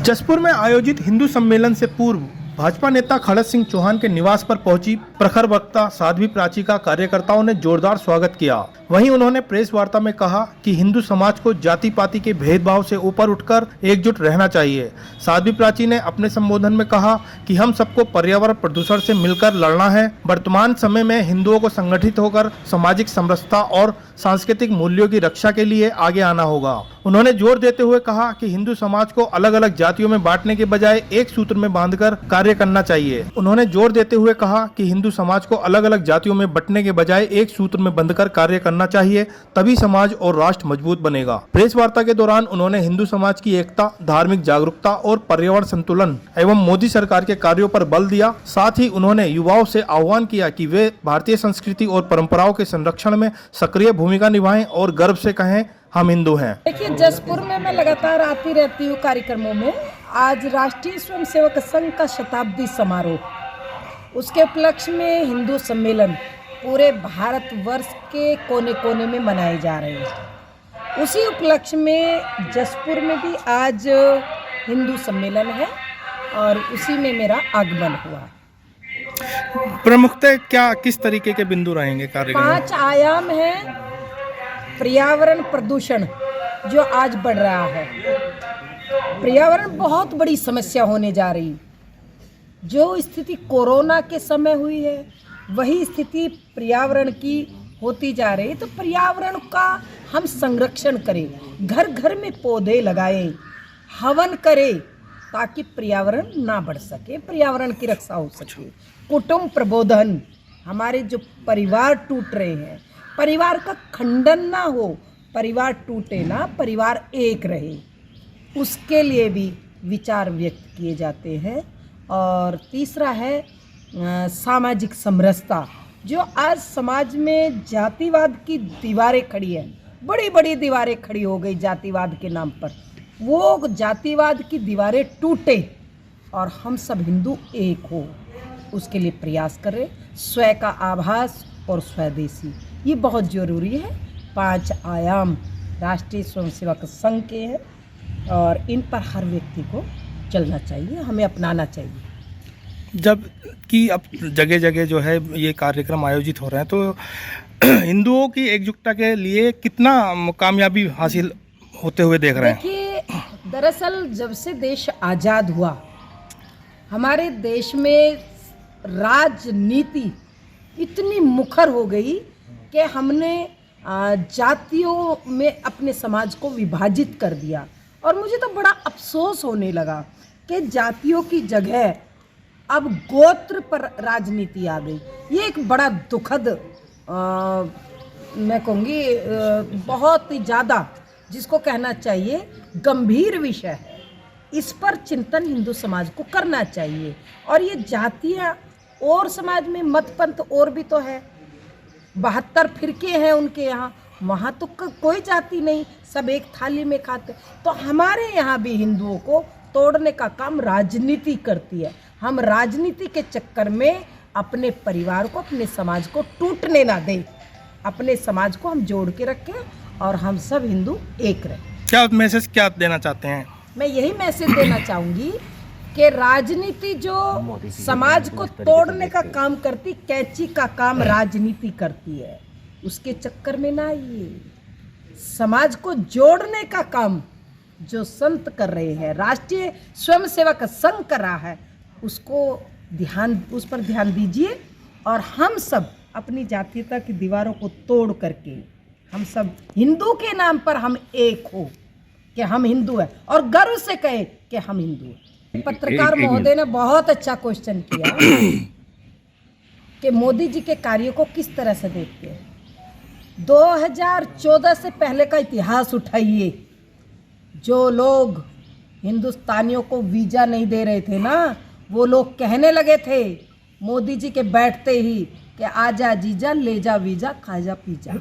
जसपुर में आयोजित हिंदू सम्मेलन से पूर्व भाजपा नेता खड़क सिंह चौहान के निवास पर पहुंची प्रखर वक्ता साध्वी प्राची का कार्यकर्ताओं ने जोरदार स्वागत किया। वहीं उन्होंने प्रेस वार्ता में कहा कि हिंदू समाज को जाति पाति के भेदभाव से ऊपर उठकर एकजुट रहना चाहिए। साध्वी प्राची ने अपने संबोधन में कहा कि हम सबको पर्यावरण प्रदूषण से मिलकर लड़ना है। वर्तमान समय में हिंदुओं को संगठित होकर सामाजिक समरसता और सांस्कृतिक मूल्यों की रक्षा के लिए आगे आना होगा। उन्होंने जोर देते हुए कहा कि हिंदू समाज को अलग अलग जातियों में बांटने के बजाय एक सूत्र में बांधकर कार्य करना चाहिए। उन्होंने जोर देते हुए कहा कि हिंदू समाज को अलग अलग जातियों में बंटने के बजाय एक सूत्र में बंधकर कार्य करना चाहिए, तभी समाज और राष्ट्र मजबूत बनेगा। प्रेस वार्ता के दौरान उन्होंने हिंदू समाज की एकता, धार्मिक जागरूकता और पर्यावरण संतुलन एवं मोदी सरकार के कार्यों पर बल दिया। साथ ही उन्होंने युवाओं से आह्वान किया कि वे भारतीय संस्कृति और परंपराओं के संरक्षण में सक्रिय भूमिका निभाएं और गर्व से कहें हम हिंदू हैं। देखिए, जसपुर में मैं लगातार आती रहती हूँ कार्यक्रमों में। आज राष्ट्रीय स्वयंसेवक संघ का शताब्दी समारोह, उसके उपलक्ष्य में हिंदू सम्मेलन पूरे भारतवर्ष के कोने कोने में मनाए जा रहे हैं। उसी उपलक्ष्य में जसपुर में भी आज हिंदू सम्मेलन है और उसी में मेरा आगमन हुआ है। प्रमुखतः क्या किस तरीके के बिंदु रहेंगे कार्यक्रम? 5 आयाम है। पर्यावरण प्रदूषण जो आज बढ़ रहा है, पर्यावरण बहुत बड़ी समस्या होने जा रही। जो स्थिति कोरोना के समय हुई है वही स्थिति पर्यावरण की होती जा रही। तो पर्यावरण का हम संरक्षण करें, घर घर में पौधे लगाएं, हवन करें ताकि पर्यावरण ना बढ़ सके, पर्यावरण की रक्षा हो सके। कुटुंब प्रबोधन, हमारे जो परिवार टूट रहे हैं, परिवार का खंडन ना हो, परिवार टूटे ना, परिवार एक रहे, उसके लिए भी विचार व्यक्त किए जाते हैं। और तीसरा है सामाजिक समरसता। जो आज समाज में जातिवाद की दीवारें खड़ी हैं, बड़ी बड़ी दीवारें खड़ी हो गई जातिवाद के नाम पर, वो जातिवाद की दीवारें टूटे और हम सब हिंदू एक हो, उसके लिए प्रयास करें। स्वयं का आभास और स्वदेशी, ये बहुत ज़रूरी है। 5 आयाम राष्ट्रीय स्वयंसेवक संघ के हैं और इन पर हर व्यक्ति को चलना चाहिए, हमें अपनाना चाहिए। जब कि अब जगह जगह जो है ये कार्यक्रम आयोजित हो रहे हैं, तो हिंदुओं की एकजुटता के लिए कितना कामयाबी हासिल होते हुए देख रहे हैं? देखिए, दरअसल जब से देश आज़ाद हुआ, हमारे देश में राजनीति इतनी मुखर हो गई कि हमने जातियों में अपने समाज को विभाजित कर दिया। और मुझे तो बड़ा अफसोस होने लगा कि जातियों की जगह अब गोत्र पर राजनीति आ गई। ये एक बड़ा दुखद, मैं कहूँगी बहुत ही ज़्यादा, जिसको कहना चाहिए गंभीर विषय है। इस पर चिंतन हिंदू समाज को करना चाहिए। और ये जातियाँ और समाज में मतपंथ और भी तो है, 72 फिरके हैं उनके यहाँ, वहाँ तो कोई जाति नहीं, सब एक थाली में खाते। तो हमारे यहाँ भी हिंदुओं को तोड़ने का काम राजनीति करती है। हम राजनीति के चक्कर में अपने परिवार को, अपने समाज को टूटने ना दें, अपने समाज को हम जोड़ के रखें और हम सब हिंदू एक रहें। क्या मैसेज क्या देना चाहते हैं? मैं यही मैसेज देना चाहूँगी कि राजनीति जो समाज को तोड़ने का काम करती, कैंची का काम राजनीति करती है, उसके चक्कर में ना आइए। समाज को जोड़ने का काम जो संत कर रहे हैं, राष्ट्रीय स्वयंसेवक संघ कर रहा है, उस पर ध्यान दीजिए। और हम सब अपनी जातीयता की दीवारों को तोड़ करके हम सब हिंदू के नाम पर हम एक हो कि हम हिंदू हैं और गर्व से कहे कि हम हिंदू हैं। पत्रकार महोदय ने बहुत अच्छा क्वेश्चन किया कि मोदी जी के कार्यों को किस तरह से देखते हैं। 2014 से पहले का इतिहास उठाइए। जो लोग हिंदुस्तानियों को वीज़ा नहीं दे रहे थे ना, वो लोग कहने लगे थे मोदी जी के बैठते ही कि आजा जीजा ले जा वीज़ा, खा जा पी जा।